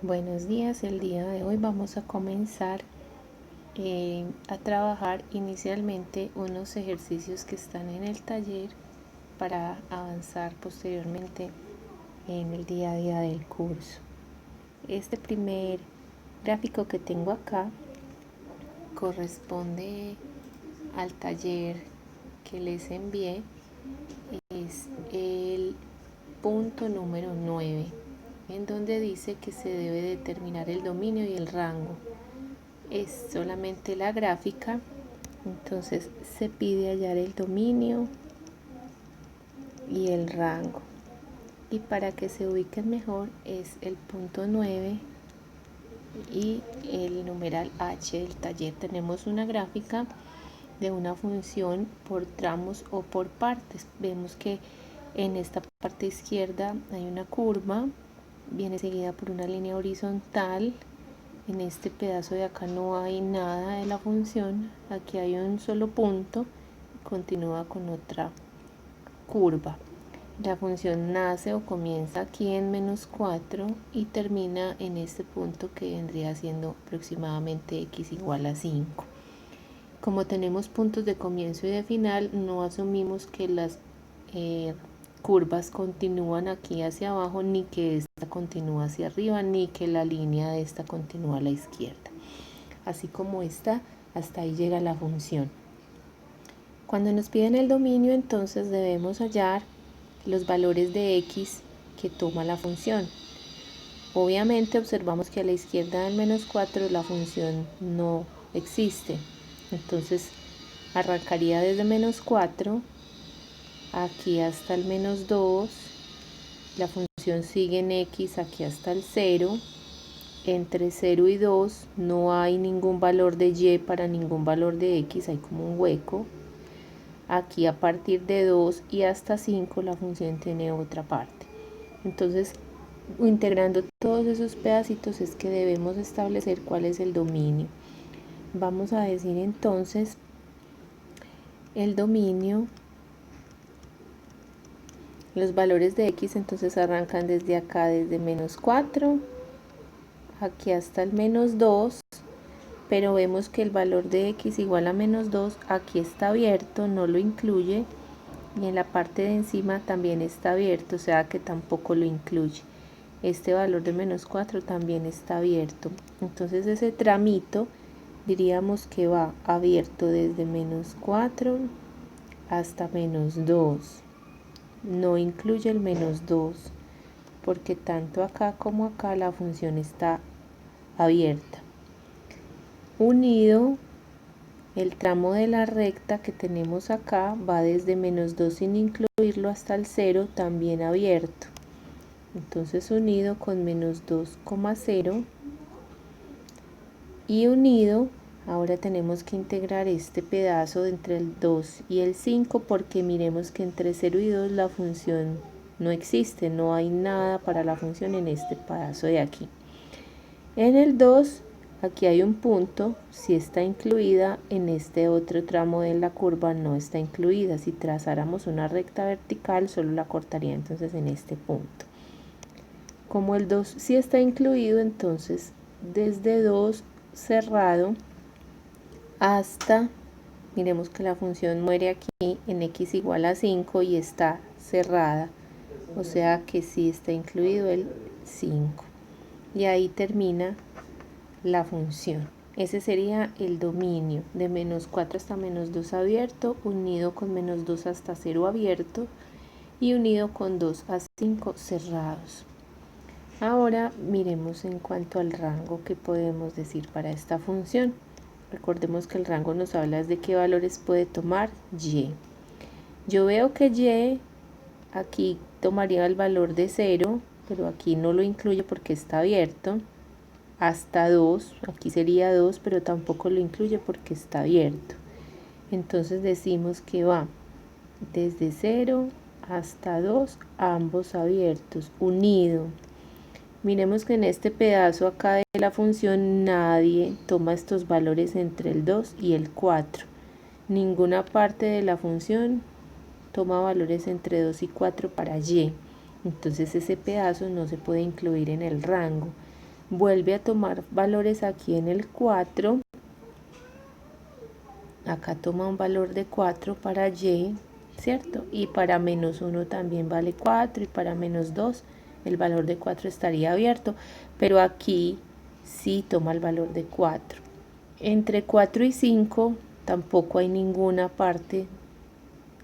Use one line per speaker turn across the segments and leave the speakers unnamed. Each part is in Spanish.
Buenos días, el día de hoy vamos a comenzar a trabajar inicialmente unos ejercicios que están en el taller para avanzar posteriormente en el día a día del curso. Este primer gráfico que tengo acá corresponde al taller que les envié, es el punto número 9, en donde dice que se debe determinar el dominio y el rango. Es solamente la gráfica, entonces se pide hallar el dominio y el rango. Y para que se ubiquen mejor es el punto 9 y el numeral H del taller. Tenemos una gráfica de una función por tramos o por partes. Vemos que en esta parte izquierda hay una curva, viene seguida por una línea horizontal. En este pedazo de acá no hay nada de la función, aquí hay un solo punto, continúa con otra curva. La función nace o comienza aquí en -4 y termina en este punto que vendría siendo aproximadamente x igual a 5. Como tenemos puntos de comienzo y de final, no asumimos que las curvas continúan aquí hacia abajo, ni que esta continúa hacia arriba, ni que la línea de esta continúa a la izquierda. Así como esta, hasta ahí llega la función. Cuando nos piden el dominio, entonces debemos hallar los valores de x que toma la función. Obviamente observamos que a la izquierda del -4 la función no existe. Entonces arrancaría desde -4 aquí hasta el -2, la función sigue en x aquí hasta el 0, entre 0 y 2 no hay ningún valor de y para ningún valor de x, hay como un hueco. Aquí a partir de 2 y hasta 5 la función tiene otra parte. Entonces, integrando todos esos pedacitos es que debemos establecer cuál es el dominio. Vamos a decir entonces el dominio. Los valores de x entonces arrancan desde acá, desde -4, aquí hasta el -2, pero vemos que el valor de x igual a -2 aquí está abierto, no lo incluye, y en la parte de encima también está abierto, o sea que tampoco lo incluye. Este valor de -4 también está abierto, entonces ese tramito diríamos que va abierto desde -4 hasta -2. No incluye el -2 porque tanto acá como acá la función está abierta. Unido, el tramo de la recta que tenemos acá va desde -2 sin incluirlo hasta el 0, también abierto. Entonces unido con -2,0 y unido, ahora tenemos que integrar este pedazo de entre el 2 y el 5 porque miremos que entre 0 y 2 la función no existe, no hay nada para la función en este pedazo de aquí. En el 2 aquí hay un punto, si está incluida, en este otro tramo de la curva no está incluida. Si trazáramos una recta vertical solo la cortaría entonces en este punto. Como el 2 sí está incluido, entonces desde 2 cerrado hasta, miremos que la función muere aquí en x igual a 5 y está cerrada, o sea que sí está incluido el 5, y ahí termina la función. Ese sería el dominio, de -4 hasta -2 abierto, unido con -2 hasta 0 abierto y unido con 2 a 5 cerrados. Ahora miremos en cuanto al rango que podemos decir para esta función. Recordemos que el rango nos habla de qué valores puede tomar y. Yo veo que y aquí tomaría el valor de 0, pero aquí no lo incluye porque está abierto. Hasta 2, aquí sería 2, pero tampoco lo incluye porque está abierto. Entonces decimos que va desde 0 hasta 2, ambos abiertos, unido. Miremos que en este pedazo acá de la función nadie toma estos valores entre el 2 y el 4. Ninguna parte de la función toma valores entre 2 y 4 para y. Entonces ese pedazo no se puede incluir en el rango. vuelve a tomar valores aquí en el 4, acá toma un valor de 4 para y, ¿cierto? Y para menos 1 también vale 4 y para menos 2 el valor de 4 estaría abierto, pero aquí sí toma el valor de 4. Entre 4 y 5 tampoco hay ninguna parte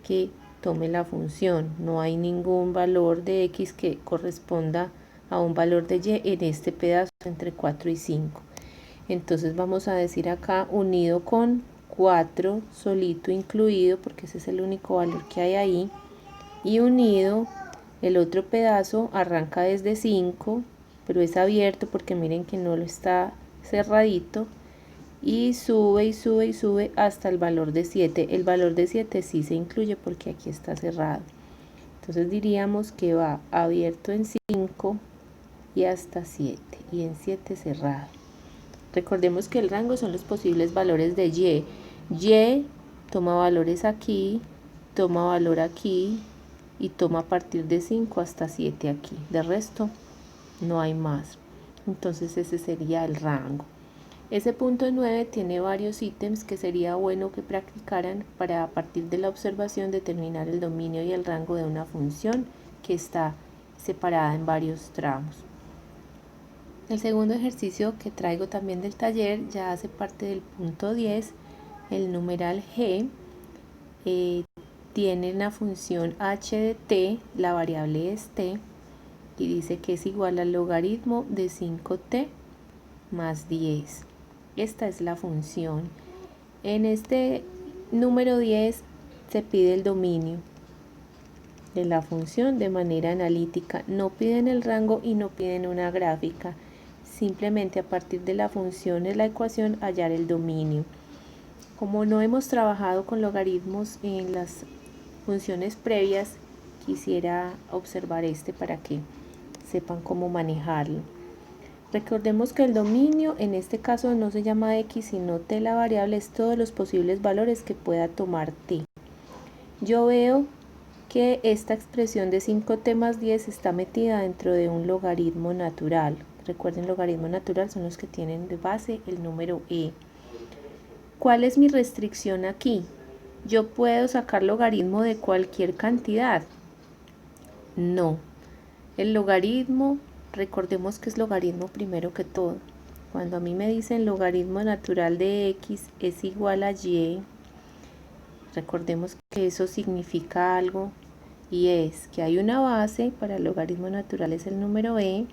que tome la función, no hay ningún valor de x que corresponda a un valor de y en este pedazo entre 4 y 5. Entonces vamos a decir acá unido con 4 solito incluido, porque ese es el único valor que hay ahí, y unido el otro pedazo arranca desde 5, pero es abierto porque miren que no lo está cerradito, y sube y sube y sube hasta el valor de 7. El valor de 7 sí se incluye porque aquí está cerrado. Entonces diríamos que va abierto en 5 y hasta 7, y en 7 cerrado. Recordemos que el rango son los posibles valores de y. Y toma valores aquí, toma valor aquí y toma a partir de 5 hasta 7 aquí. De resto no hay más. Entonces ese sería el rango. Ese punto 9 tiene varios ítems que sería bueno que practicaran para a partir de la observación determinar el dominio y el rango de una función que está separada en varios tramos. El segundo ejercicio que traigo también del taller ya hace parte del punto 10, el numeral g. Tiene una función h de t, la variable es t, y dice que es igual al logaritmo de 5t más 10. Esta es la función. En este número 10 se pide el dominio de la función de manera analítica. No piden el rango y no piden una gráfica. Simplemente a partir de la función de la ecuación hallar el dominio. Como no hemos trabajado con logaritmos en las funciones previas, quisiera observar para que sepan cómo manejarlo. Recordemos que el dominio en este caso no se llama x sino t, la variable es todos los posibles valores que pueda tomar t. Yo veo que esta expresión de 5t más 10 está metida dentro de un logaritmo natural. Recuerden, logaritmo natural son los que tienen de base el número e. ¿Cuál es mi restricción aquí? ¿Yo puedo sacar logaritmo de cualquier cantidad? No. El logaritmo, recordemos que es logaritmo primero que todo. Cuando a mí me dicen logaritmo natural de x es igual a y, recordemos que eso significa algo y es que hay una base para el logaritmo natural, es el número e,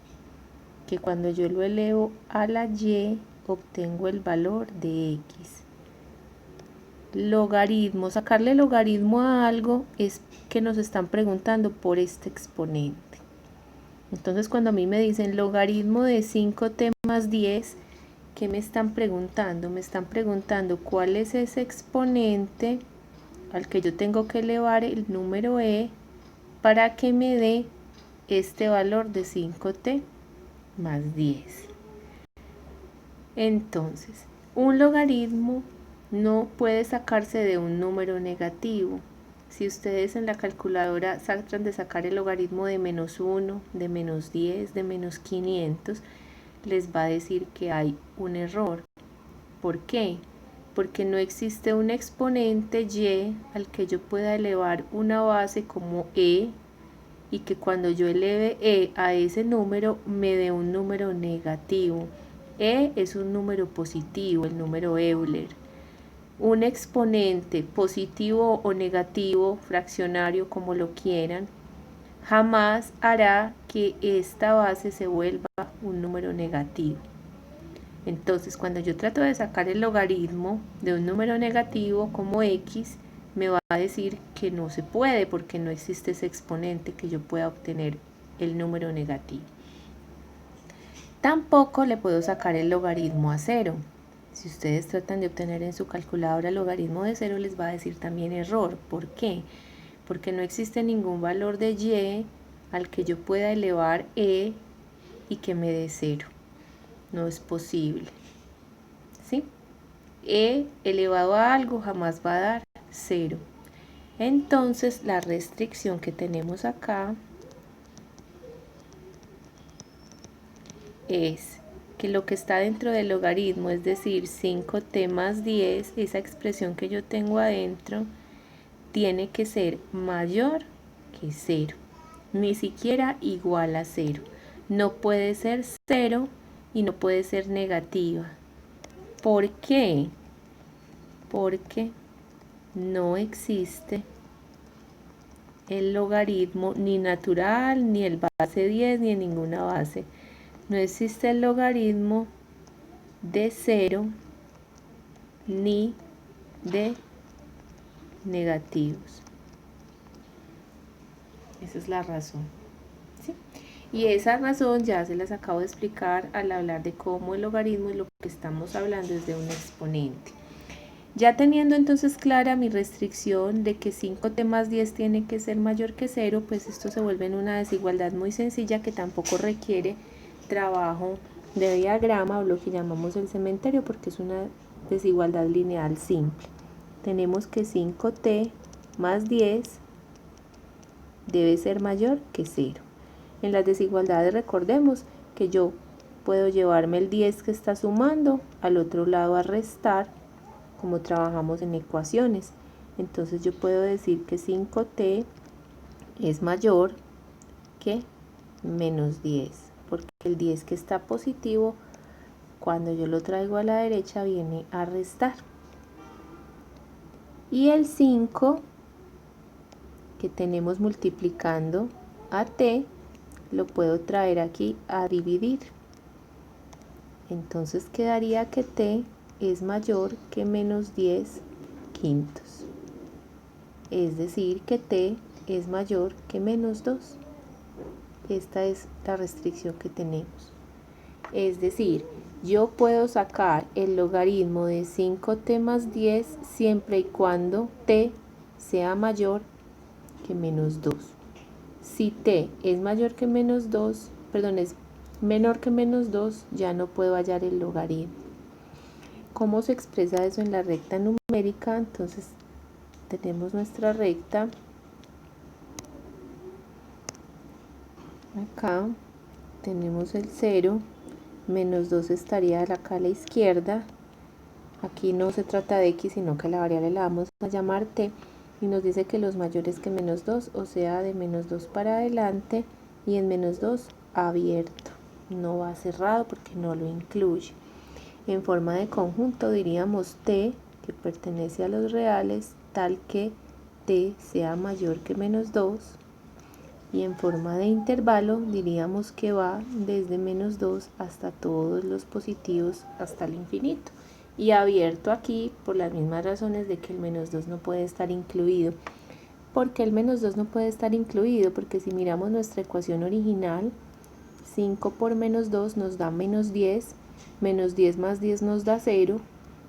que cuando yo lo elevo a la y obtengo el valor de x. Logaritmo, sacarle logaritmo a algo es que nos están preguntando por este exponente. Entonces cuando a mí me dicen logaritmo de 5t más 10, ¿qué me están preguntando? Me están preguntando cuál es ese exponente al que yo tengo que elevar el número e para que me dé este valor de 5t más 10. Entonces, un logaritmo no puede sacarse de un número negativo. Si ustedes en la calculadora tratan de sacar el logaritmo de menos 1, de menos 10, de menos 500, les va a decir que hay un error. ¿Por qué? Porque no existe un exponente y al que yo pueda elevar una base como e y que cuando yo eleve e a ese número me dé un número negativo. E es un número positivo, el número Euler. Un exponente positivo o negativo, fraccionario como lo quieran, jamás hará que esta base se vuelva un número negativo. Entonces, cuando yo trato de sacar el logaritmo de un número negativo como x, me va a decir que no se puede porque no existe ese exponente que yo pueda obtener el número negativo. Tampoco le puedo sacar el logaritmo a 0. Si ustedes tratan de obtener en su calculadora el logaritmo de 0, les va a decir también error. ¿Por qué? Porque no existe ningún valor de y al que yo pueda elevar e y que me dé 0. No es posible. ¿Sí? E elevado a algo jamás va a dar 0. Entonces, la restricción que tenemos acá es que lo que está dentro del logaritmo, es decir, 5t más 10, esa expresión que yo tengo adentro, tiene que ser mayor que 0, ni siquiera igual a 0. No puede ser 0 y no puede ser negativa. ¿Por qué? Porque no existe el logaritmo ni natural, ni el base 10, ni en ninguna base. No existe el logaritmo de 0 ni de negativos. Esa es la razón, ¿sí? Y esa razón ya se las acabo de explicar al hablar de cómo el logaritmo es lo que estamos hablando es de un exponente. Ya teniendo entonces clara mi restricción de que 5t más 10 tiene que ser mayor que 0, pues esto se vuelve en una desigualdad muy sencilla que tampoco requiere trabajo de diagrama o lo que llamamos el cementerio, porque es una desigualdad lineal simple. Tenemos que 5t más 10 debe ser mayor que 0. En las desigualdades recordemos que yo puedo llevarme el 10 que está sumando al otro lado a restar, como trabajamos en ecuaciones. Entonces yo puedo decir que 5t es mayor que menos 10, porque el 10 que está positivo, cuando yo lo traigo a la derecha, viene a restar. Y el 5 que tenemos multiplicando a t, lo puedo traer aquí a dividir. Entonces quedaría que t es mayor que menos 10 quintos. Es decir, que t es mayor que menos 2. Esta es la restricción que tenemos. Es decir, yo puedo sacar el logaritmo de 5t más 10 siempre y cuando t sea mayor que menos 2. Si t es mayor que menos 2, perdón, es menor que menos 2, ya no puedo hallar el logaritmo. ¿Cómo se expresa eso en la recta numérica? Entonces tenemos nuestra recta. Acá tenemos el 0, menos 2 estaría acá a la izquierda. Aquí no se trata de x, sino que la variable la vamos a llamar t. Y nos dice que los mayores que menos 2, o sea, de menos 2 para adelante, y en menos 2 abierto. No va cerrado porque no lo incluye. En forma de conjunto diríamos t, que pertenece a los reales, tal que t sea mayor que menos 2. Y en forma de intervalo diríamos que va desde menos 2 hasta todos los positivos hasta el infinito. Y abierto aquí por las mismas razones de que el menos 2 no puede estar incluido. ¿Por qué el menos 2 no puede estar incluido? Porque si miramos nuestra ecuación original, 5 por menos 2 nos da menos 10, menos 10 más 10 nos da 0,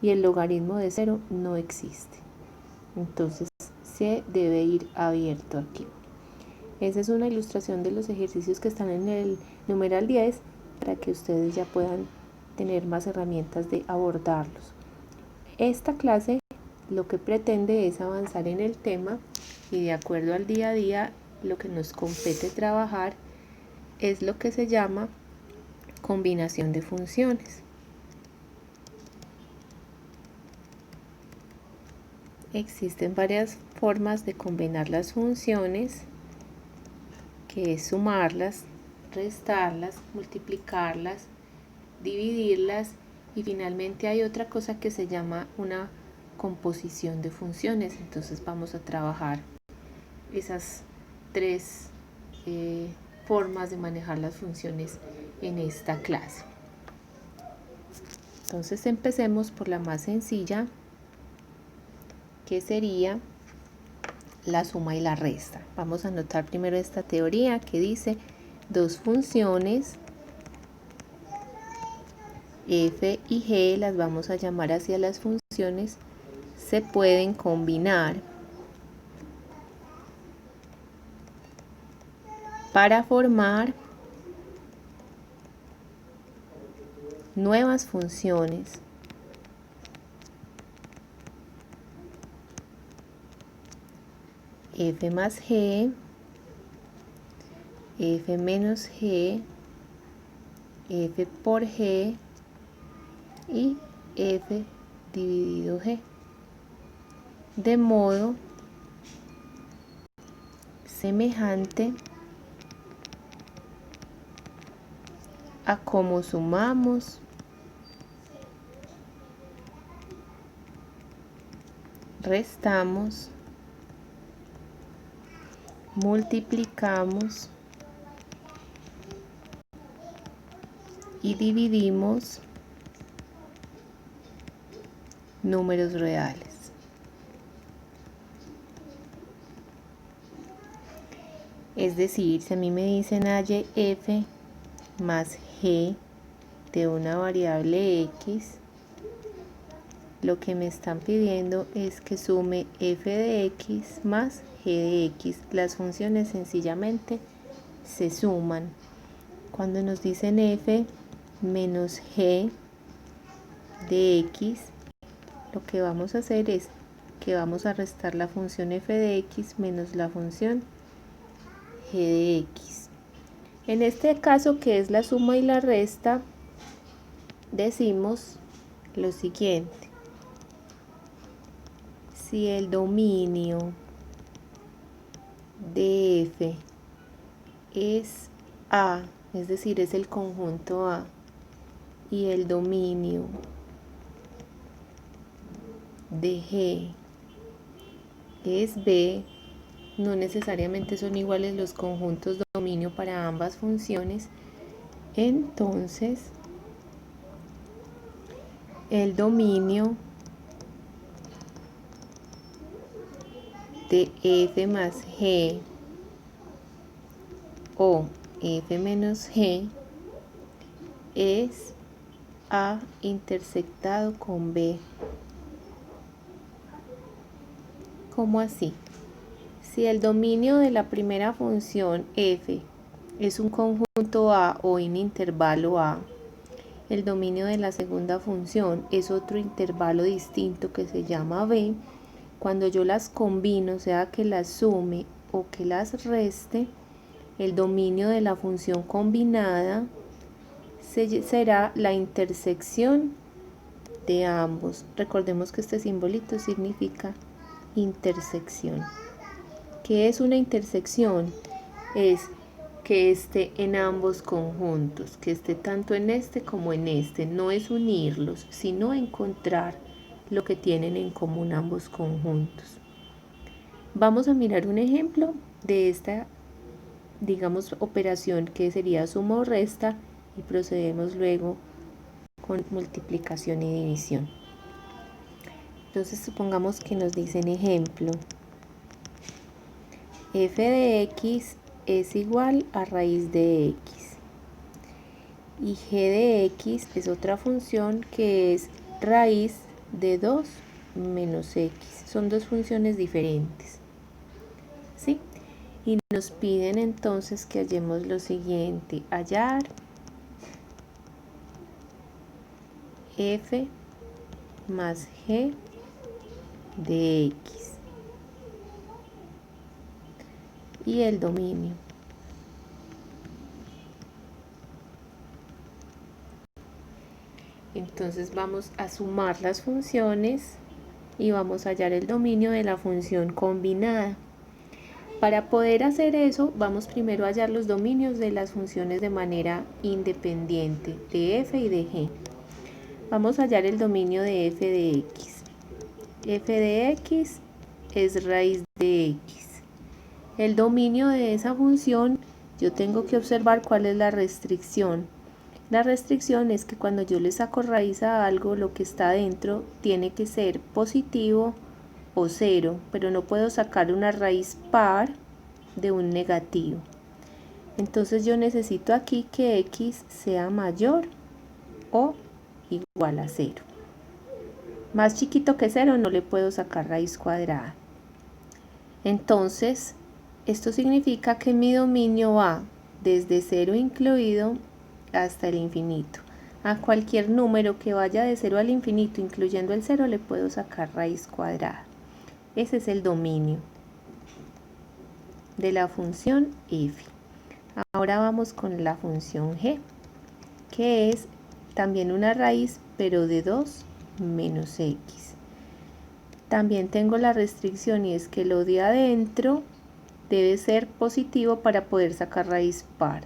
y el logaritmo de 0 no existe. Entonces se debe ir abierto aquí. Esa es una ilustración de los ejercicios que están en el numeral 10 para que ustedes ya puedan tener más herramientas de abordarlos. Esta clase lo que pretende es avanzar en el tema y de acuerdo al día a día lo que nos compete trabajar es lo que se llama combinación de funciones. Existen varias formas de combinar las funciones, que es sumarlas, restarlas, multiplicarlas, dividirlas, y finalmente hay otra cosa que se llama una composición de funciones. Entonces vamos a trabajar esas tres formas de manejar las funciones en esta clase. Entonces empecemos por la más sencilla, que sería la suma y la resta. Vamos a anotar primero esta teoría que dice dos funciones f y g, las vamos a llamar hacia las funciones, se pueden combinar para formar nuevas funciones f más g, f menos g f por g y f dividido g, de modo semejante a cómo sumamos, restamos, multiplicamos y dividimos números reales. Es decir, si a mí me dicen halle f más g de una variable x, lo que me están pidiendo es que sume f de x más g de x. Las funciones sencillamente se suman. Cuando nos dicen f menos g de x, lo que vamos a hacer es que vamos a restar la función f de x menos la función g de x. En este caso, que es la suma y la resta, decimos lo siguiente: si el dominio de f es A, es decir, es el conjunto A, y el dominio de G es B, no necesariamente son iguales los conjuntos de dominio para ambas funciones, entonces el dominio de f más g o f menos g es A intersectado con B. ¿Cómo así? Si el dominio de la primera función f es un conjunto A o un intervalo A, el dominio de la segunda función es otro intervalo distinto que se llama B. Cuando yo las combino, sea que las sume o que las reste, el dominio de la función combinada será la intersección de ambos. Recordemos que este simbolito significa intersección. ¿Qué es una intersección? Es que esté en ambos conjuntos, que esté tanto en este como en este. No es unirlos, sino encontrar lo que tienen en común ambos conjuntos. Vamos a mirar un ejemplo de esta, digamos, operación que sería suma o resta, y procedemos luego con multiplicación y división. Entonces supongamos que nos dicen ejemplo: f de x es igual a raíz de x, y g de x es otra función que es raíz de 2 menos x. Son dos funciones diferentes, ¿sí? Y nos piden entonces que hallemos lo siguiente: hallar f más g de x y el dominio. Entonces vamos a sumar las funciones y vamos a hallar el dominio de la función combinada. Para poder hacer eso, vamos primero a hallar los dominios de las funciones de manera independiente, de f y de g. Vamos a hallar el dominio de f de x. F de x es raíz de x. El dominio de esa función, yo tengo que observar cuál es la restricción. La restricción es que cuando yo le saco raíz a algo, lo que está dentro tiene que ser positivo o cero, pero no puedo sacar una raíz par de un negativo. Entonces yo necesito aquí que x sea mayor o igual a 0. Más chiquito que 0 no le puedo sacar raíz cuadrada. Entonces, esto significa que mi dominio va desde 0 incluido hasta el infinito. A cualquier número que vaya de 0 al infinito, incluyendo el 0, le puedo sacar raíz cuadrada. Ese es el dominio de la función f. Ahora vamos con la función g. que es también una raíz, pero de 2 menos x. También tengo la restricción y es que lo de adentro debe ser positivo para poder sacar raíz par.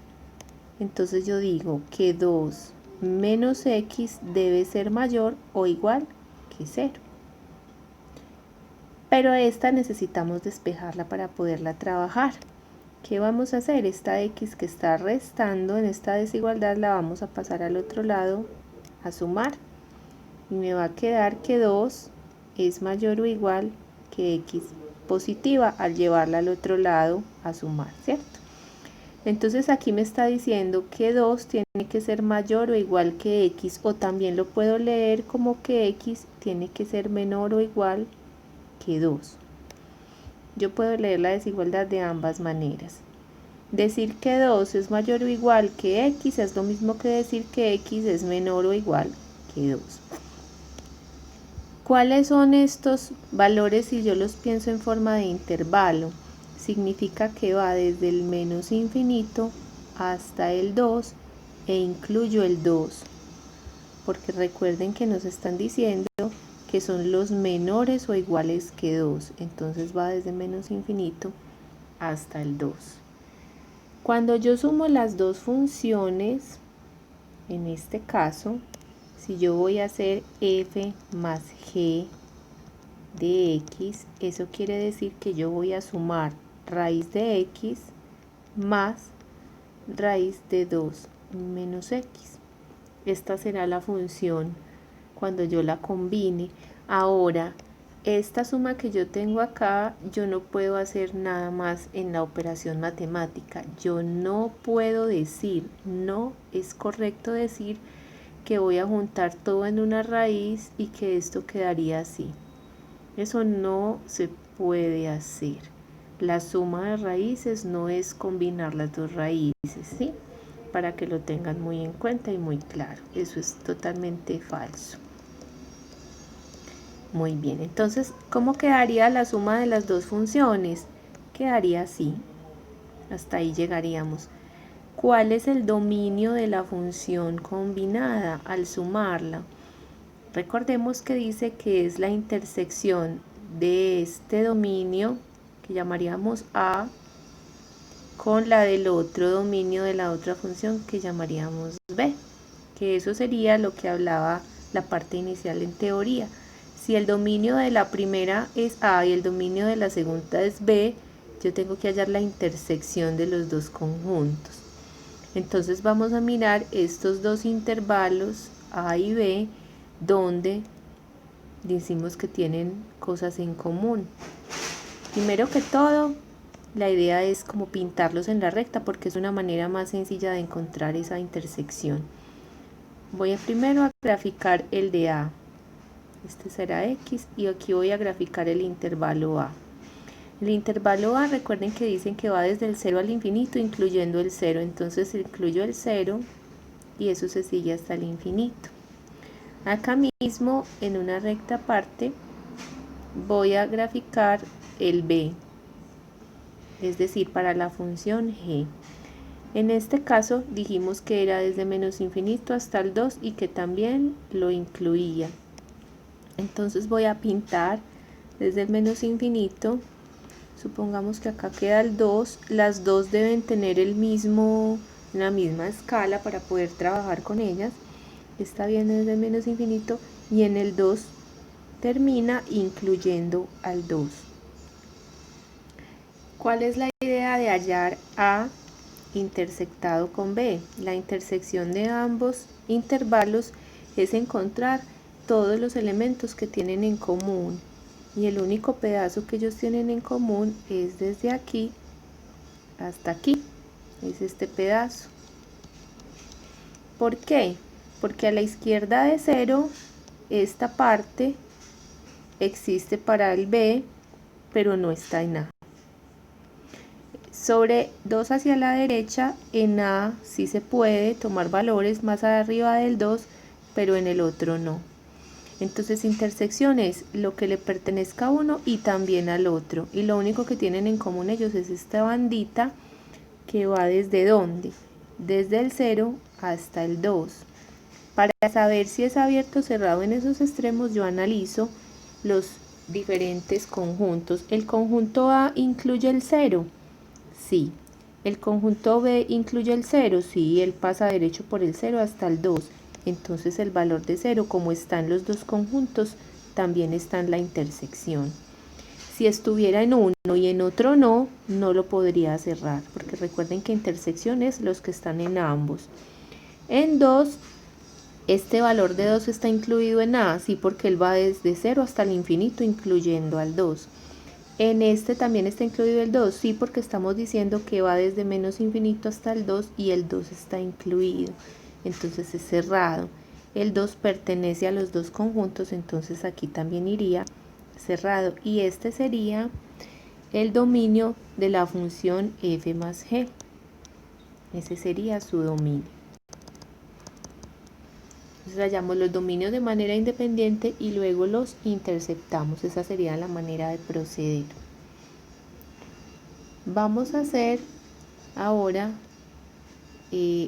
Entonces yo digo que 2 menos x debe ser mayor o igual que 0. Pero esta necesitamos despejarla para poderla trabajar. ¿Qué vamos a hacer? Esta x que está restando en esta desigualdad la vamos a pasar al otro lado a sumar. Y me va a quedar que 2 es mayor o igual que x positiva al llevarla al otro lado a sumar, ¿cierto? Entonces aquí me está diciendo que 2 tiene que ser mayor o igual que x, o también lo puedo leer como que x tiene que ser menor o igual que 2. Yo puedo leer la desigualdad de ambas maneras. Decir que 2 es mayor o igual que x es lo mismo que decir que x es menor o igual que 2. ¿Cuáles son estos valores si yo los pienso en forma de intervalo? Significa que va desde el menos infinito hasta el 2 e incluyo el 2. Porque recuerden que nos están diciendo que son los menores o iguales que 2. Entonces va desde menos infinito hasta el 2. Cuando yo sumo las dos funciones, en este caso, si yo voy a hacer f más g de x, eso quiere decir que yo voy a sumar raíz de x más raíz de 2 menos x. Esta será la función cuando yo la combine. Ahora, esta suma que yo tengo acá, yo no puedo hacer nada más en la operación matemática. Yo no puedo decir, no es correcto decir que voy a juntar todo en una raíz y que esto quedaría así. Eso no se puede hacer. La suma de raíces no es combinar las dos raíces, ¿sí? Para que lo tengan muy en cuenta y muy claro. Eso es totalmente falso. Muy bien, entonces, ¿cómo quedaría la suma de las dos funciones? Quedaría así. Hasta ahí llegaríamos. ¿Cuál es el dominio de la función combinada al sumarla? Recordemos que dice que es la intersección de este dominio, que llamaríamos A, con la del otro dominio de la otra función, que llamaríamos B. Que eso sería lo que hablaba la parte inicial en teoría. Si el dominio de la primera es A y el dominio de la segunda es B, yo tengo que hallar la intersección de los dos conjuntos. Entonces vamos a mirar estos dos intervalos A y B, donde decimos que tienen cosas en común. Primero que todo, la idea es como pintarlos en la recta porque es una manera más sencilla de encontrar esa intersección. Voy primero a graficar el de A. Este será X y aquí voy a graficar el intervalo A. El intervalo A, recuerden que dicen que va desde el 0 al infinito, incluyendo el 0. Entonces incluyo el 0 y eso se sigue hasta el infinito. Acá mismo, en una recta aparte, voy a graficar el B, es decir, para la función G. En este caso dijimos que era desde menos infinito hasta el 2 y que también lo incluía. Entonces voy a pintar desde el menos infinito. Supongamos que acá queda el 2. Las dos deben tener la misma escala para poder trabajar con ellas. Está bien desde el menos infinito y en el 2 termina incluyendo al 2. ¿Cuál es la idea de hallar A intersectado con B? La intersección de ambos intervalos es encontrar todos los elementos que tienen en común y el único pedazo que ellos tienen en común es desde aquí hasta aquí, es este pedazo. ¿Por qué? Porque a la izquierda de 0 esta parte existe para el B, pero no está en A. Sobre 2 hacia la derecha, en A sí se puede tomar valores más arriba del 2, pero en el otro no. Entonces intersección es lo que le pertenezca a uno y también al otro. Y lo único que tienen en común ellos es esta bandita que va desde ¿dónde? Desde el 0 hasta el 2. Para saber si es abierto o cerrado en esos extremos, yo analizo los diferentes conjuntos. ¿El conjunto A incluye el 0? Sí. ¿El conjunto B incluye el 0? Sí, él pasa derecho por el 0 hasta el 2. Entonces el valor de 0, como están los dos conjuntos, también está en la intersección. Si estuviera en uno y en otro no, no lo podría cerrar, porque recuerden que intersección es los que están en ambos. En 2, este valor de 2 está incluido en A, sí, porque él va desde 0 hasta el infinito, incluyendo al 2. En este también está incluido el 2, sí, porque estamos diciendo que va desde menos infinito hasta el 2 y el 2 está incluido, entonces es cerrado. El 2 pertenece a los dos conjuntos, entonces aquí también iría cerrado, y este sería el dominio de la función f más g. Ese sería su dominio. Entonces hallamos los dominios de manera independiente y luego los interceptamos. Esa sería la manera de proceder. Vamos a hacer ahora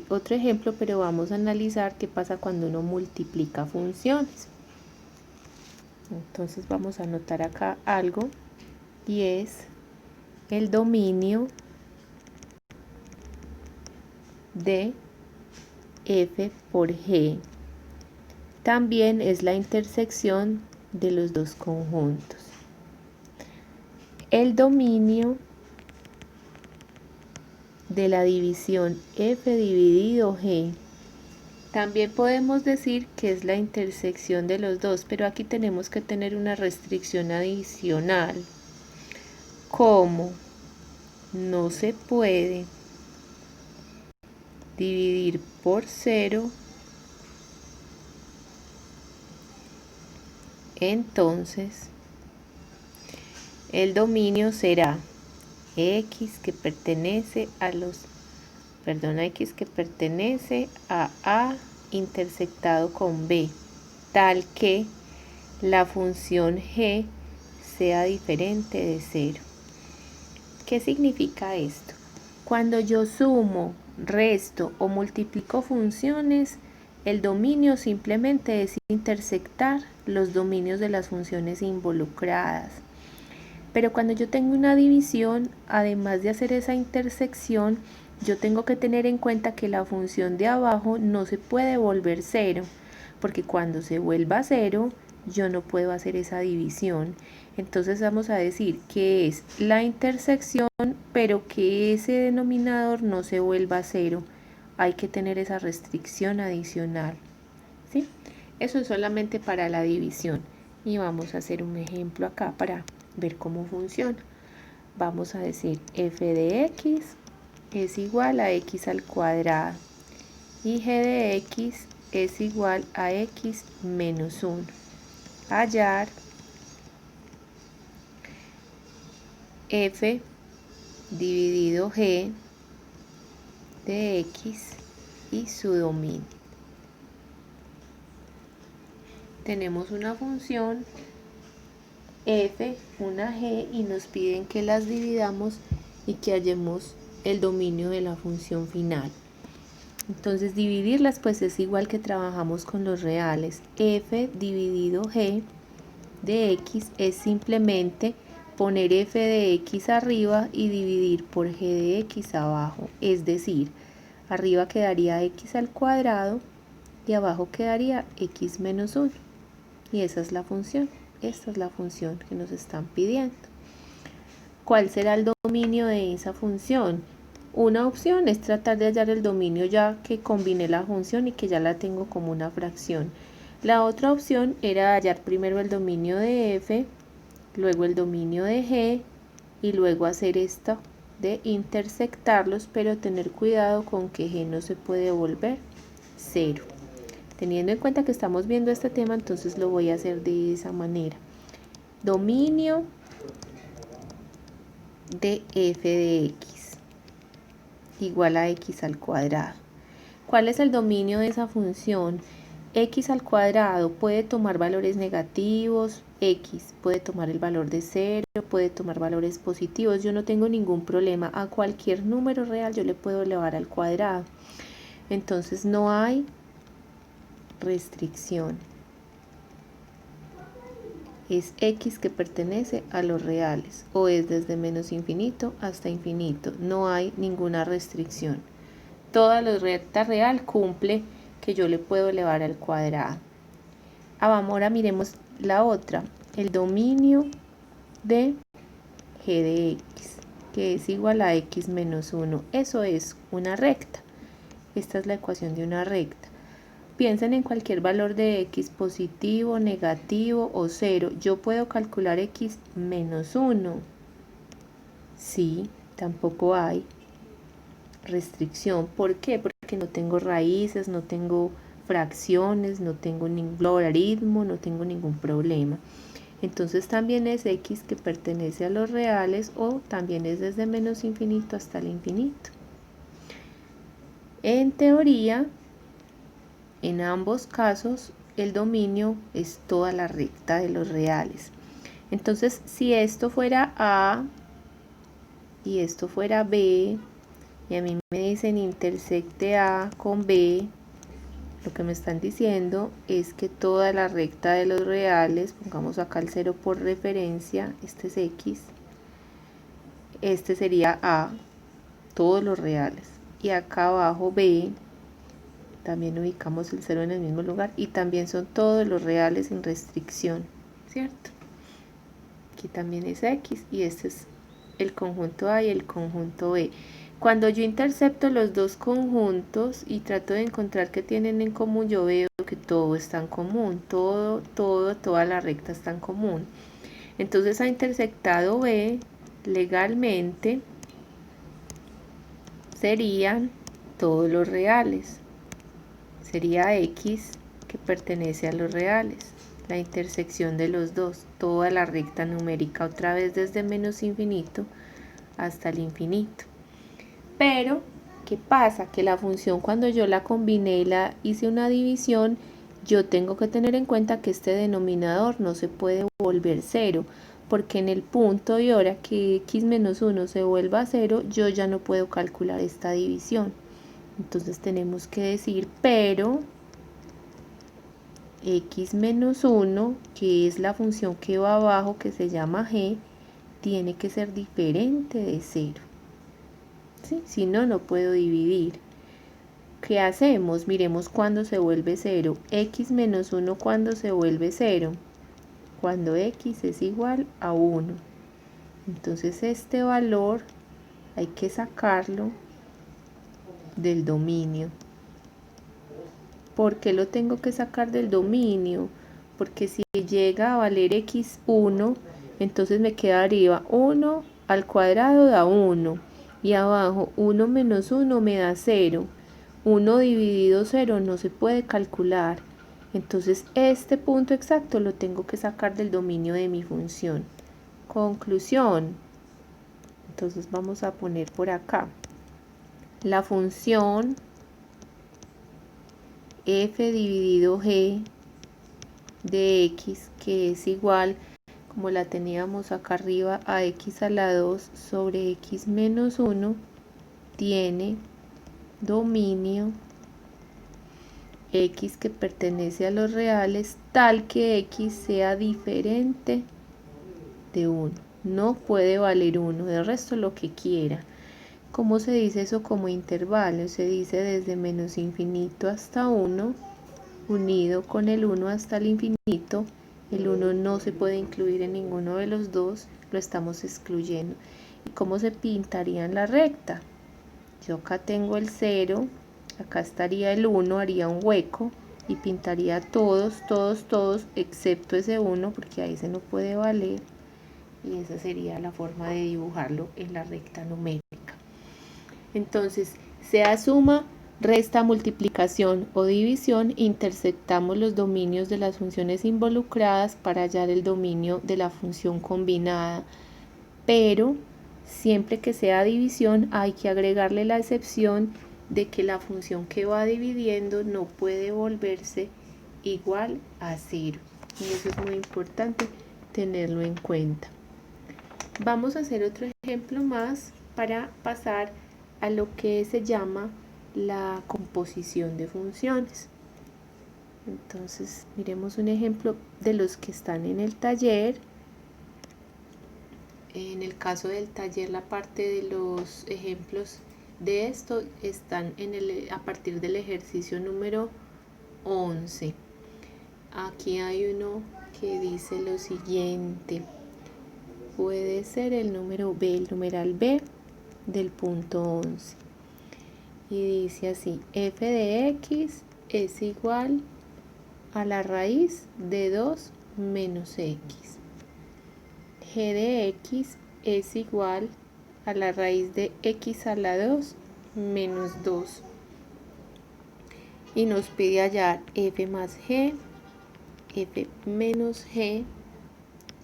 otro ejemplo, pero vamos a analizar qué pasa cuando uno multiplica funciones. Entonces vamos a anotar acá algo, y es el dominio de f por g. También es la intersección de los dos conjuntos. El dominio de la división f dividido g. También podemos decir que es la intersección de los dos, pero aquí tenemos que tener una restricción adicional. Como no se puede dividir por 0, entonces el dominio será x que pertenece a x que pertenece a A intersectado con B, tal que la función g sea diferente de 0. ¿Qué significa esto? Cuando yo sumo, resto o multiplico funciones, el dominio simplemente es intersectar los dominios de las funciones involucradas. Pero cuando yo tengo una división, además de hacer esa intersección, yo tengo que tener en cuenta que la función de abajo no se puede volver 0, porque cuando se vuelva 0, yo no puedo hacer esa división. Entonces vamos a decir que es la intersección, pero que ese denominador no se vuelva 0. Hay que tener esa restricción adicional, ¿sí? Eso es solamente para la división. Y vamos a hacer un ejemplo acá para ver cómo funciona. Vamos a decir f de x es igual a x al cuadrado y g de x es igual a x menos 1. Hallar f dividido g de x y su dominio. Tenemos una función f, una g, y nos piden que las dividamos y que hallemos el dominio de la función final. Entonces dividirlas pues es igual que trabajamos con los reales. F dividido g de x es simplemente poner f de x arriba y dividir por g de x abajo. Es decir, arriba quedaría x al cuadrado y abajo quedaría x menos 1. Y esa es la función. Esta es la función que nos están pidiendo. ¿Cuál será el dominio de esa función? Una opción es tratar de hallar el dominio ya que combiné la función y que ya la tengo como una fracción. La otra opción era hallar primero el dominio de f, luego el dominio de g y luego hacer esta de intersectarlos, pero tener cuidado con que g no se puede volver 0. Teniendo en cuenta que estamos viendo este tema, entonces lo voy a hacer de esa manera. Dominio de f de x igual a x al cuadrado. ¿Cuál es el dominio de esa función? X al cuadrado puede tomar valores negativos, x puede tomar el valor de 0, puede tomar valores positivos. Yo no tengo ningún problema. A cualquier número real yo le puedo elevar al cuadrado. Entonces no hay restricción. Es x que pertenece a los reales o es desde menos infinito hasta infinito. No hay ninguna restricción. Toda la recta real cumple que yo le puedo elevar al cuadrado. Ahora miremos la otra, el dominio de g de x, que es igual a x menos 1. Eso es una recta. Esta es la ecuación de una recta. Piensen en cualquier valor de x, positivo, negativo o 0. Yo puedo calcular x menos 1. Sí, tampoco hay restricción. ¿Por qué? Porque no tengo raíces, no tengo fracciones, no tengo ningún logaritmo, no tengo ningún problema. Entonces también es x que pertenece a los reales o también es desde menos infinito hasta el infinito. En teoría, en ambos casos, el dominio es toda la recta de los reales. Entonces, si esto fuera A y esto fuera B, y a mí me dicen intersecte A con B, lo que me están diciendo es que toda la recta de los reales, pongamos acá el 0 por referencia, este es X, este sería A, todos los reales, y acá abajo B, también ubicamos el 0 en el mismo lugar y también son todos los reales sin restricción, ¿cierto? Aquí también es X y este es el conjunto A y el conjunto B. Cuando yo intercepto los dos conjuntos y trato de encontrar qué tienen en común, yo veo que todo está en común, toda la recta está en común. Entonces ha intersectado B legalmente serían todos los reales. Sería X que pertenece a los reales, la intersección de los dos, toda la recta numérica otra vez desde menos infinito hasta el infinito. Pero, ¿qué pasa? Que la función cuando yo la combiné y la hice una división, yo tengo que tener en cuenta que este denominador no se puede volver 0, porque en el punto y hora que x menos 1 se vuelva 0, yo ya no puedo calcular esta división. Entonces tenemos que decir, pero x menos 1, que es la función que va abajo, que se llama g, tiene que ser diferente de 0. ¿Sí? Si no, no puedo dividir. ¿Qué hacemos? Miremos cuando se vuelve 0. X menos 1 cuando se vuelve 0. Cuando x es igual a 1. Entonces este valor hay que sacarlo del dominio. ¿Por qué lo tengo que sacar del dominio? Porque si llega a valer x1, entonces me queda arriba 1 al cuadrado da 1. Y abajo 1 menos 1 me da 0. 1 dividido 0 no se puede calcular. Entonces este punto exacto lo tengo que sacar del dominio de mi función. Conclusión. Entonces vamos a poner por acá. La función f dividido g de x, que es igual, como la teníamos acá arriba, a x a la 2 sobre x menos 1, tiene dominio x que pertenece a los reales tal que x sea diferente de 1. No puede valer 1, de resto lo que quiera. ¿Cómo se dice eso como intervalo? Se dice desde menos infinito hasta 1, unido con el 1 hasta el infinito. El 1 no se puede incluir en ninguno de los dos, lo estamos excluyendo. ¿Y cómo se pintaría en la recta? Yo acá tengo el 0, acá estaría el 1, haría un hueco y pintaría todos, excepto ese 1, porque ahí se no puede valer. Y esa sería la forma de dibujarlo en la recta numérica. Entonces, sea suma, resta, multiplicación o división, intersectamos los dominios de las funciones involucradas para hallar el dominio de la función combinada. Pero, siempre que sea división, hay que agregarle la excepción de que la función que va dividiendo no puede volverse igual a 0. Y eso es muy importante tenerlo en cuenta. Vamos a hacer otro ejemplo más para pasar a lo que se llama la composición de funciones. Entonces miremos un ejemplo de los que están en el taller. En el caso del taller, la parte de los ejemplos de esto están a partir del ejercicio número 11. Aquí hay uno que dice lo siguiente: puede ser el número B, el numeral B del punto 11. Y dice así: f de x es igual a la raíz de 2 menos x. G de x es igual a la raíz de x a la 2 menos 2. Y nos pide hallar f más g, f menos g,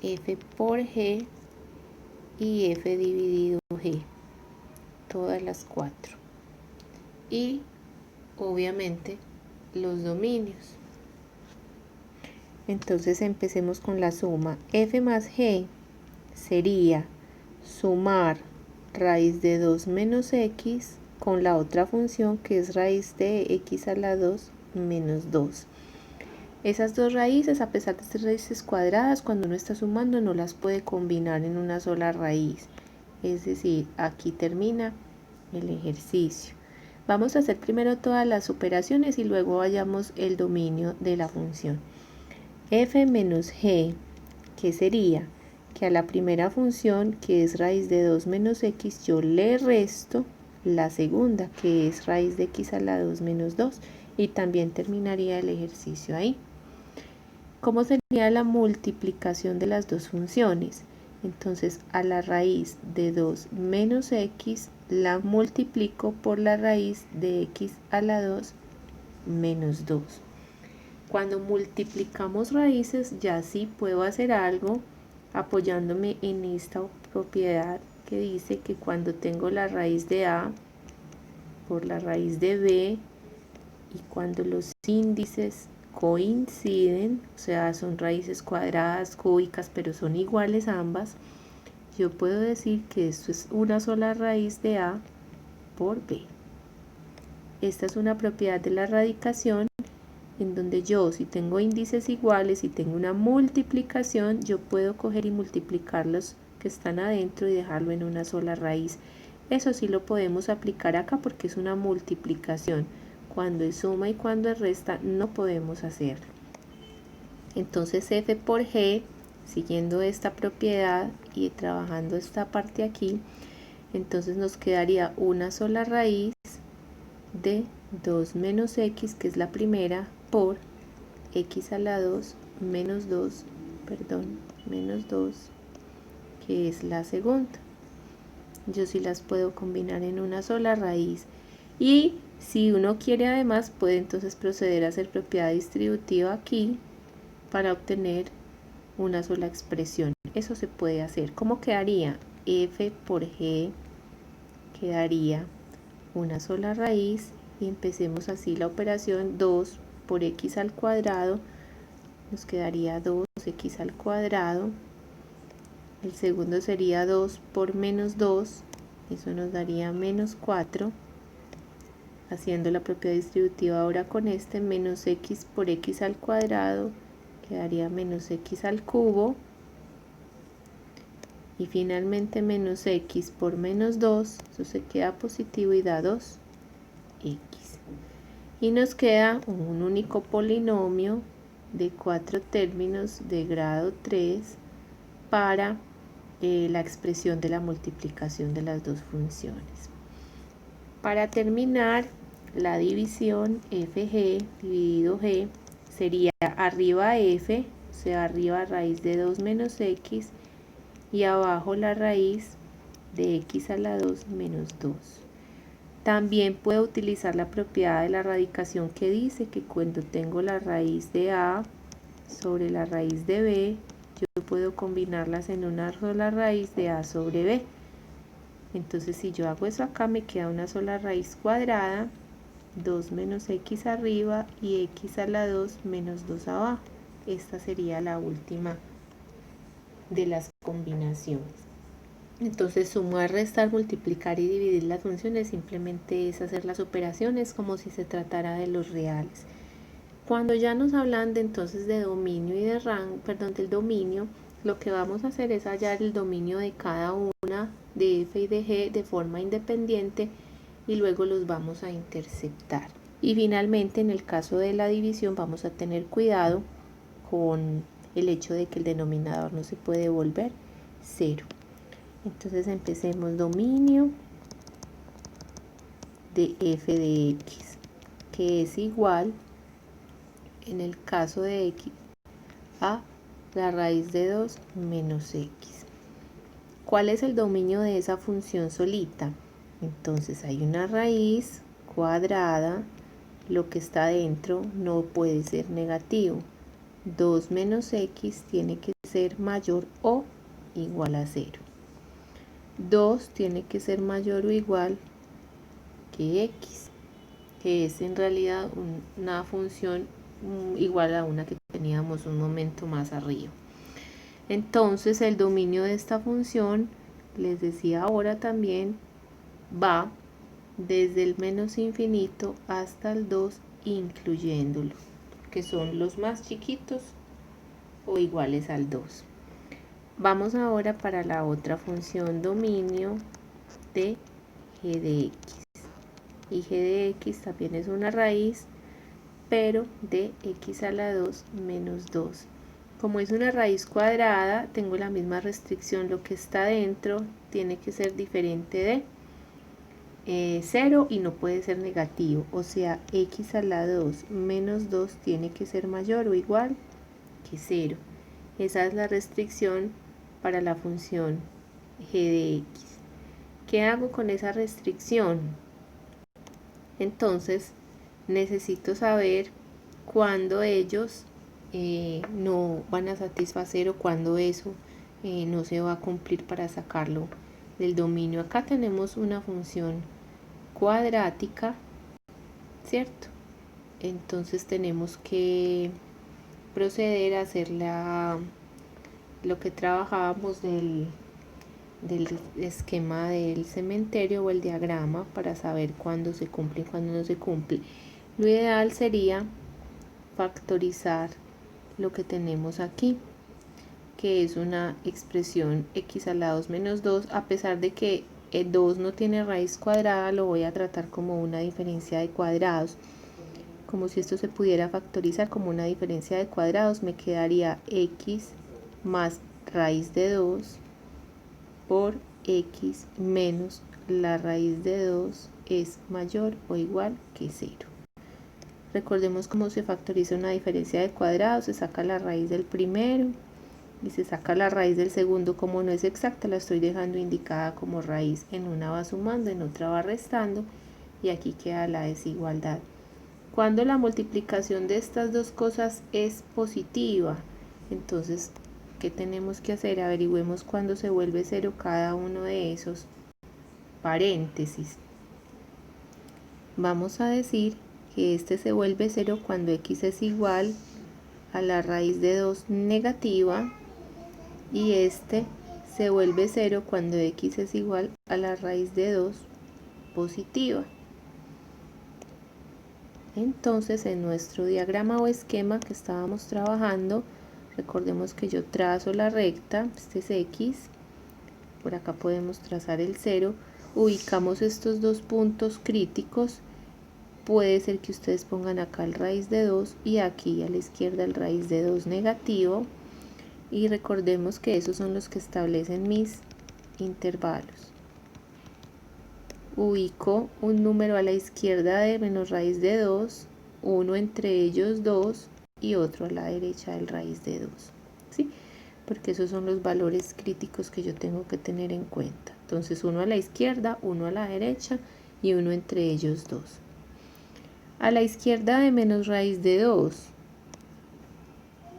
f por g y f dividido g. Todas las 4. Y obviamente los dominios. Entonces empecemos con la suma. F más g sería sumar raíz de 2 menos x con la otra función que es raíz de x a la 2 menos 2. Esas dos raíces, a pesar de ser raíces cuadradas, cuando uno está sumando no las puede combinar en una sola raíz. Es decir, aquí termina el ejercicio. Vamos a hacer primero todas las operaciones y luego hallamos el dominio de la función. F menos g, ¿qué sería? Que a la primera función, que es raíz de 2 menos x, yo le resto la segunda, que es raíz de x a la 2 menos 2, y también terminaría el ejercicio ahí. ¿Cómo sería la multiplicación de las dos funciones? Entonces, a la raíz de 2 menos x la multiplico por la raíz de x a la 2 menos 2. Cuando multiplicamos raíces, ya sí puedo hacer algo apoyándome en esta propiedad que dice que cuando tengo la raíz de a por la raíz de b y cuando los índices coinciden, o sea, son raíces cuadradas, cúbicas, pero son iguales ambas, yo puedo decir que esto es una sola raíz de a por b. Esta es una propiedad de la radicación en donde yo, si tengo índices iguales y tengo una multiplicación, yo puedo coger y multiplicar los que están adentro y dejarlo en una sola raíz. Eso sí lo podemos aplicar acá porque es una multiplicación. Cuando es suma y cuando es resta no podemos hacerlo. Entonces f por g, siguiendo esta propiedad y trabajando esta parte aquí, entonces nos quedaría una sola raíz de 2 menos x, que es la primera, por x a la 2 menos 2, menos 2, que es la segunda. Yo sí las puedo combinar en una sola raíz. Y si uno quiere además, puede entonces proceder a hacer propiedad distributiva aquí para obtener una sola expresión. Eso se puede hacer. ¿Cómo quedaría? F por g quedaría una sola raíz y empecemos así la operación. 2 por x al cuadrado nos quedaría 2x al cuadrado. El segundo sería 2 por menos 2, eso nos daría menos 4. Haciendo la propiedad distributiva ahora con este, menos x por x al cuadrado quedaría menos x al cubo. Y finalmente menos x por menos 2, eso se queda positivo y da 2x. Y nos queda un único polinomio de 4 términos de grado 3 para la expresión de la multiplicación de las dos funciones. Para terminar, la división fg dividido g sería arriba f, o sea, arriba raíz de 2 menos x, y abajo la raíz de x a la 2 menos 2. También puedo utilizar la propiedad de la radicación que dice que cuando tengo la raíz de a sobre la raíz de b, yo puedo combinarlas en una sola raíz de a sobre b. Entonces si yo hago eso acá, me queda una sola raíz cuadrada, 2 menos x arriba y x a la 2 menos 2 abajo. Esta sería la última de las combinaciones. Entonces sumar, restar, multiplicar y dividir las funciones simplemente es hacer las operaciones como si se tratara de los reales. Cuando ya nos hablan de entonces de dominio y de rango, perdón, del dominio, lo que vamos a hacer es hallar el dominio de cada una de f y de g de forma independiente y luego los vamos a interceptar. Y finalmente en el caso de la división vamos a tener cuidado con el hecho de que el denominador no se puede volver 0. Entonces empecemos dominio de f de x, que es igual, en el caso de x, a la raíz de 2 menos x. ¿Cuál es el dominio de esa función solita? Entonces hay una raíz cuadrada, lo que está dentro no puede ser negativo. 2 menos x tiene que ser mayor o igual a 0. 2 tiene que ser mayor o igual que x, que es en realidad una función igual a una que teníamos un momento más arriba. Entonces el dominio de esta función, les decía ahora también, va desde el menos infinito hasta el 2 incluyéndolo, que son los más chiquitos o iguales al 2. Vamos ahora para la otra función dominio de g de x. Y g de x también es una raíz, pero de x a la 2 menos 2. Como es una raíz cuadrada, tengo la misma restricción, lo que está dentro tiene que ser diferente de 0 y no puede ser negativo, o sea, x a la 2 menos 2 tiene que ser mayor o igual que 0. Esa es la restricción para la función g de x. ¿Qué hago con esa restricción? Entonces necesito saber cuándo ellos no van a satisfacer o cuándo eso no se va a cumplir para sacarlo del dominio. Acá tenemos una función cuadrática, ¿cierto? Entonces tenemos que proceder a hacer lo que trabajábamos del esquema del cementerio o el diagrama para saber cuándo se cumple y cuándo no se cumple. Lo ideal sería factorizar lo que tenemos aquí, que es una expresión x a la 2 menos 2, a pesar de que el 2 no tiene raíz cuadrada, lo voy a tratar como una diferencia de cuadrados, como si esto se pudiera factorizar como una diferencia de cuadrados. Me quedaría x más raíz de 2 por x menos la raíz de 2 es mayor o igual que 0. Recordemos cómo se factoriza una diferencia de cuadrados. Se saca la raíz del primero y se saca la raíz del segundo. Como no es exacta, la estoy dejando indicada como raíz. En una va sumando, en otra va restando y aquí queda la desigualdad. Cuando la multiplicación de estas dos cosas es positiva, entonces, ¿qué tenemos que hacer? Averigüemos cuándo se vuelve 0 cada uno de esos paréntesis. Vamos a decir que este se vuelve 0 cuando x es igual a la raíz de 2 negativa y este se vuelve 0 cuando x es igual a la raíz de 2 positiva. Entonces en nuestro diagrama o esquema que estábamos trabajando, recordemos que yo trazo la recta, este es x, por acá podemos trazar el 0, ubicamos estos dos puntos críticos. Puede ser que ustedes pongan acá el raíz de 2 y aquí a la izquierda el raíz de 2 negativo. Y recordemos que esos son los que establecen mis intervalos. Ubico un número a la izquierda de menos raíz de 2, uno entre ellos 2 y otro a la derecha del raíz de 2. ¿Sí? Porque esos son los valores críticos que yo tengo que tener en cuenta. Entonces uno a la izquierda, uno a la derecha y uno entre ellos 2. A la izquierda de menos raíz de 2,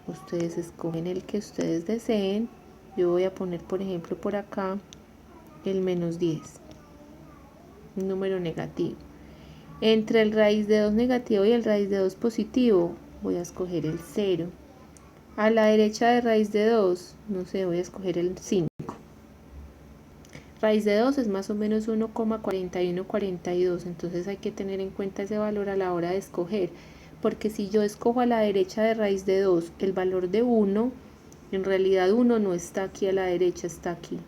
ustedes escogen el que ustedes deseen. Yo voy a poner, por ejemplo, por acá el menos 10, un número negativo. Entre el raíz de 2 negativo y el raíz de 2 positivo, voy a escoger el 0. A la derecha de raíz de 2, no sé, voy a escoger el 5. Raíz de 2 es más o menos 1,4142, entonces hay que tener en cuenta ese valor a la hora de escoger, porque si yo escojo a la derecha de raíz de 2 el valor de 1, en realidad 1 no está aquí a la derecha, está aquí.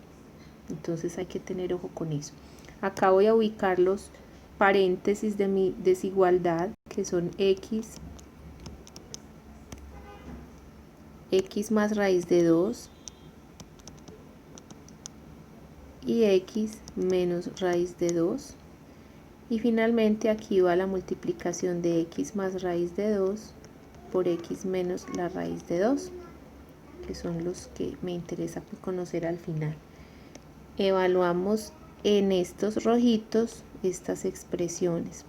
Entonces hay que tener ojo con eso. Acá voy a ubicar los paréntesis de mi desigualdad, que son x más raíz de 2 y x menos raíz de 2, y finalmente aquí va la multiplicación de x más raíz de 2 por x menos la raíz de 2, que son los que me interesa conocer al final. Evaluamos en estos rojitos estas expresiones.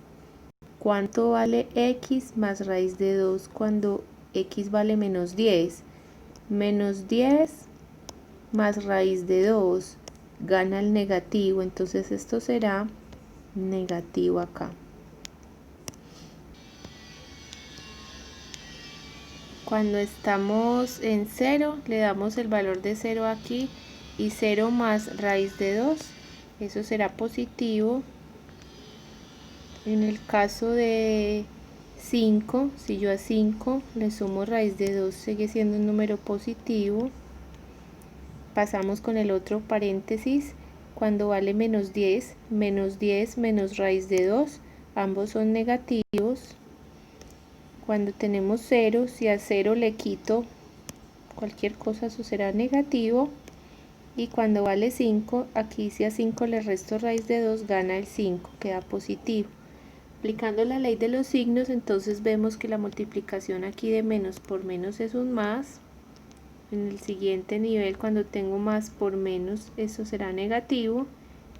¿Cuánto vale x más raíz de 2 cuando x vale menos 10? Menos 10 más raíz de 2 gana el negativo, entonces esto será negativo acá. Cuando estamos en 0, le damos el valor de 0 aquí, y 0 más raíz de 2, eso será positivo. En el caso de 5, si yo a 5 le sumo raíz de 2, sigue siendo un número positivo. Pasamos con el otro paréntesis, cuando vale menos 10 menos raíz de 2, ambos son negativos. Cuando tenemos 0, si a 0 le quito cualquier cosa, eso será negativo. Y cuando vale 5, aquí si a 5 le resto raíz de 2, gana el 5, queda positivo. Aplicando la ley de los signos, entonces vemos que la multiplicación aquí de menos por menos es un más. En el siguiente nivel, cuando tengo más por menos, eso será negativo.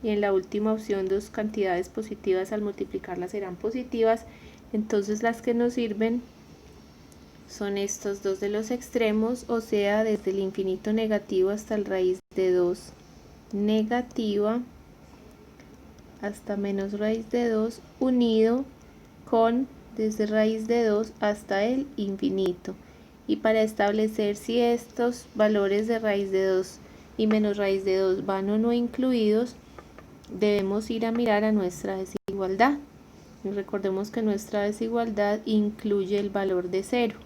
Y en la última opción, dos cantidades positivas al multiplicarlas serán positivas. Entonces las que nos sirven son estos dos de los extremos, o sea, desde el infinito negativo hasta el raíz de 2 negativa, hasta menos raíz de 2 unido con desde raíz de 2 hasta el infinito. Y para establecer si estos valores de raíz de 2 y menos raíz de 2 van o no incluidos, debemos ir a mirar a nuestra desigualdad. Y recordemos que nuestra desigualdad incluye el valor de 0.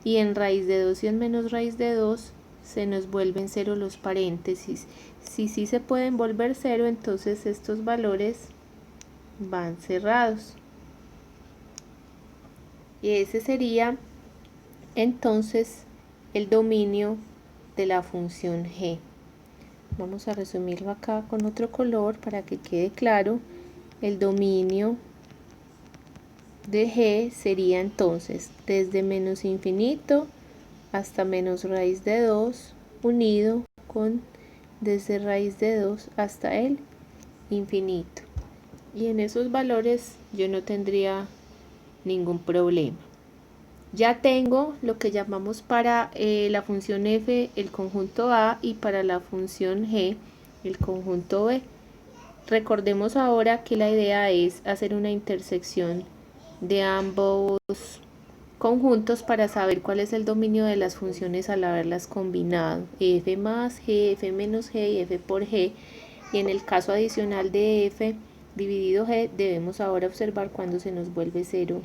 Y en raíz de 2 y en menos raíz de 2 se nos vuelven 0 los paréntesis. Si sí se pueden volver 0, entonces estos valores van cerrados. Y ese sería entonces el dominio de la función g. Vamos a resumirlo acá con otro color para que quede claro. El dominio de g sería entonces desde menos infinito hasta menos raíz de 2 unido con desde raíz de 2 hasta el infinito. Y en esos valores yo no tendría ningún problema. Ya tengo lo que llamamos para la función f el conjunto A y para la función g el conjunto B. Recordemos ahora que la idea es hacer una intersección de ambos conjuntos para saber cuál es el dominio de las funciones al haberlas combinado, f más g, f menos g y f por g. Y en el caso adicional de f dividido g, debemos ahora observar cuando se nos vuelve 0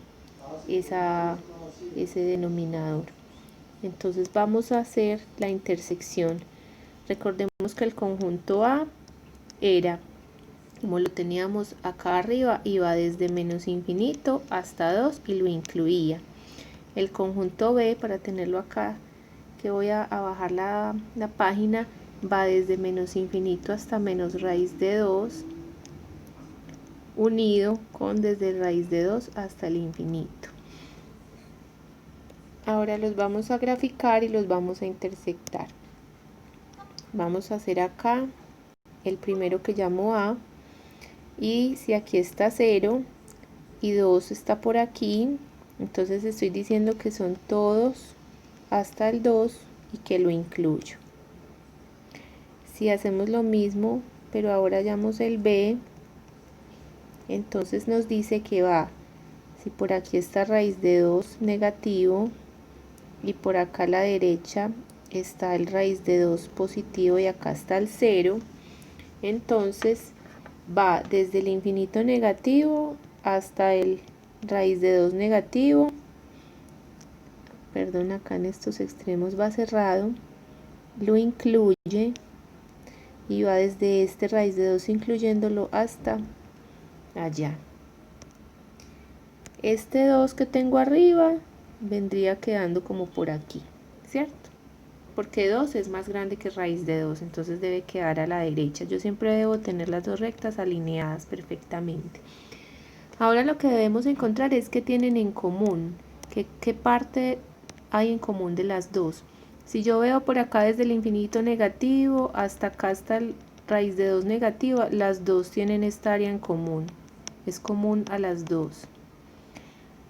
ese denominador. Entonces vamos a hacer la intersección. Recordemos que el conjunto A era, como lo teníamos acá arriba, iba desde menos infinito hasta 2 y lo incluía. El conjunto B, para tenerlo acá, que voy a bajar la página, va desde menos infinito hasta menos raíz de 2 unido con desde raíz de 2 hasta el infinito. Ahora los vamos a graficar y los vamos a intersectar. Vamos a hacer acá el primero que llamo A, y si aquí está 0 y 2 está por aquí, entonces estoy diciendo que son todos hasta el 2 y que lo incluyo. Si hacemos lo mismo, pero ahora hallamos el B, entonces nos dice que va, si por aquí está raíz de 2 negativo, y por acá a la derecha está el raíz de 2 positivo y acá está el 0, Entonces va desde el infinito negativo hasta el raíz de 2 negativo. Perdón, acá en estos extremos va cerrado. Lo incluye y va desde este raíz de 2 incluyéndolo hasta allá. Este 2 que tengo arriba vendría quedando como por aquí, ¿cierto? Porque 2 es más grande que raíz de 2, entonces debe quedar a la derecha. Yo siempre debo tener las dos rectas alineadas perfectamente. Ahora lo que debemos encontrar es qué tienen en común, qué parte hay en común de las dos. Si yo veo por acá desde el infinito negativo hasta acá hasta el raíz de 2 negativa, las dos tienen esta área en común, es común a las dos.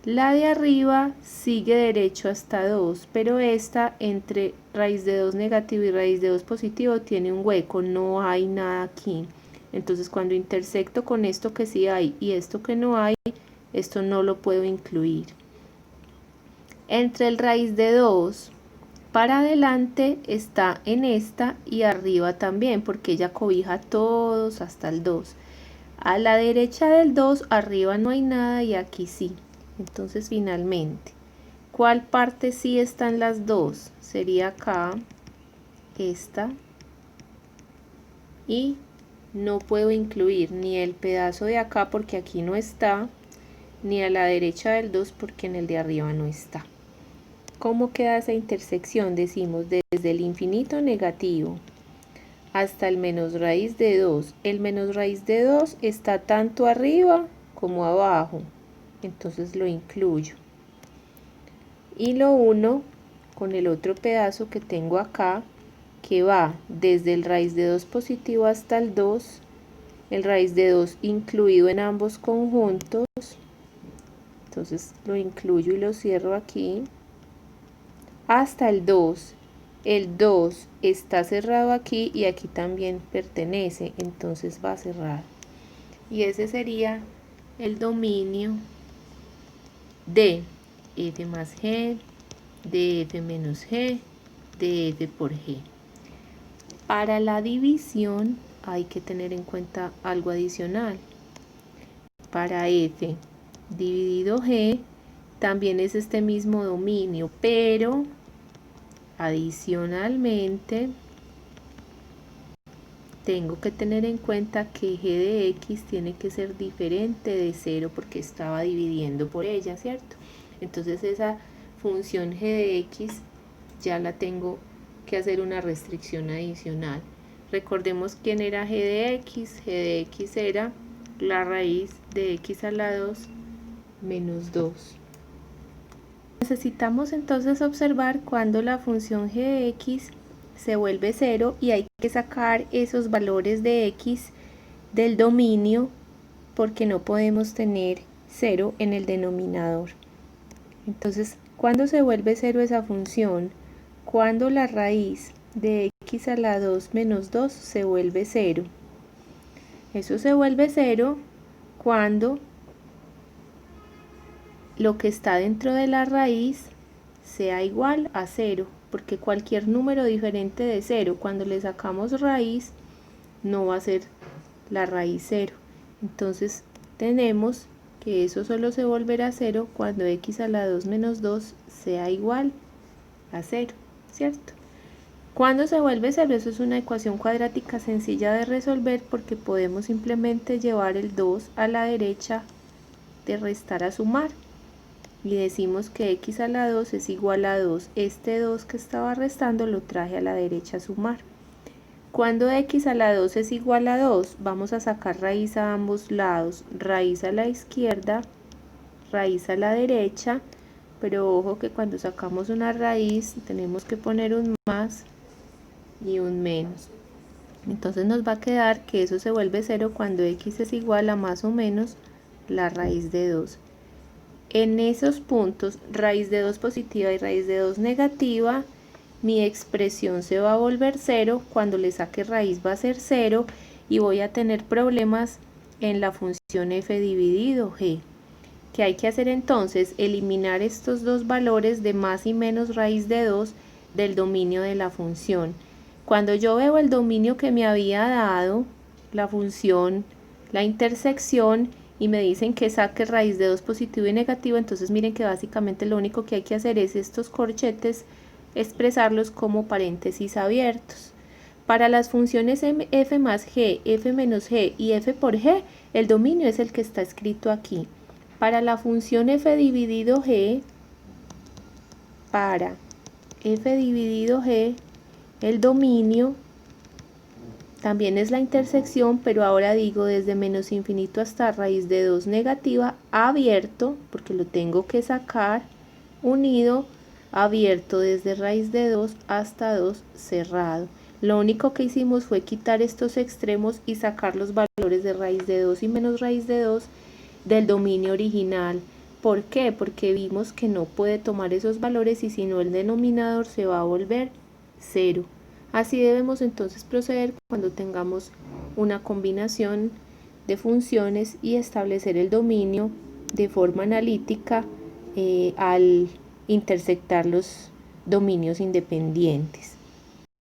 La de arriba sigue derecho hasta 2, pero esta entre raíz de 2 negativo y raíz de 2 positivo tiene un hueco, no hay nada aquí. Entonces cuando intersecto con esto que sí hay y esto que no hay, esto no lo puedo incluir. Entre el raíz de 2 para adelante está en esta y arriba también, porque ella cobija todos hasta el 2. A la derecha del 2 arriba no hay nada y aquí sí. Entonces finalmente, ¿cuál parte sí están las dos? Sería acá, esta, y no puedo incluir ni el pedazo de acá porque aquí no está, ni a la derecha del 2 porque en el de arriba no está. ¿Cómo queda esa intersección? Decimos desde el infinito negativo hasta el menos raíz de 2. El menos raíz de 2 está tanto arriba como abajo. Entonces lo incluyo y lo uno con el otro pedazo que tengo acá, que va desde el raíz de 2 positivo hasta el 2, el raíz de 2 incluido en ambos conjuntos. Entonces lo incluyo y lo cierro aquí hasta el 2. El 2 está cerrado aquí y aquí también pertenece, entonces va cerrado. Y ese sería el dominio de f más g, de f menos g, de f por g. Para la división hay que tener en cuenta algo adicional. Para f dividido g también es este mismo dominio, pero adicionalmente tengo que tener en cuenta que g de x tiene que ser diferente de 0 porque estaba dividiendo por ella, ¿cierto? Entonces esa función g de x ya la tengo que hacer una restricción adicional. Recordemos quién era g de x. G de x era la raíz de x a la 2 menos 2. Necesitamos entonces observar cuando la función g de x se vuelve 0 y hay que sacar esos valores de x del dominio porque no podemos tener 0 en el denominador. Entonces, ¿cuándo se vuelve 0 esa función? Cuando la raíz de x a la 2 menos 2 se vuelve 0. Eso se vuelve 0 cuando lo que está dentro de la raíz sea igual a 0. Porque cualquier número diferente de 0, cuando le sacamos raíz, no va a ser la raíz 0. Entonces tenemos que eso solo se volverá a 0 cuando x a la 2 menos 2 sea igual a 0, ¿cierto? Cuando se vuelve 0, eso es una ecuación cuadrática sencilla de resolver porque podemos simplemente llevar el 2 a la derecha de restar a sumar. Y decimos que x a la 2 es igual a 2. Este 2 que estaba restando lo traje a la derecha a sumar. Cuando x a la 2 es igual a 2, vamos a sacar raíz a ambos lados. Raíz a la izquierda, raíz a la derecha. Pero ojo que cuando sacamos una raíz tenemos que poner un más y un menos. Entonces nos va a quedar que eso se vuelve 0 cuando x es igual a más o menos la raíz de 2. En esos puntos, raíz de 2 positiva y raíz de 2 negativa, mi expresión se va a volver 0, cuando le saque raíz va a ser 0 y voy a tener problemas en la función f dividido g. ¿Qué hay que hacer entonces? Eliminar estos dos valores de más y menos raíz de 2 del dominio de la función. Cuando yo veo el dominio que me había dado, la función, la intersección, y me dicen que saque raíz de 2 positivo y negativo. Entonces miren que básicamente lo único que hay que hacer es estos corchetes expresarlos como paréntesis abiertos. Para las funciones f más g, f menos g y f por g, el dominio es el que está escrito aquí. Para la función f dividido g, el dominio también es la intersección, pero ahora digo desde menos infinito hasta raíz de 2 negativa, abierto, porque lo tengo que sacar, unido, abierto desde raíz de 2 hasta 2 cerrado. Lo único que hicimos fue quitar estos extremos y sacar los valores de raíz de 2 y menos raíz de 2 del dominio original. ¿Por qué? Porque vimos que no puede tomar esos valores y si no el denominador se va a volver 0. Así debemos entonces proceder cuando tengamos una combinación de funciones y establecer el dominio de forma analítica al intersectar los dominios independientes.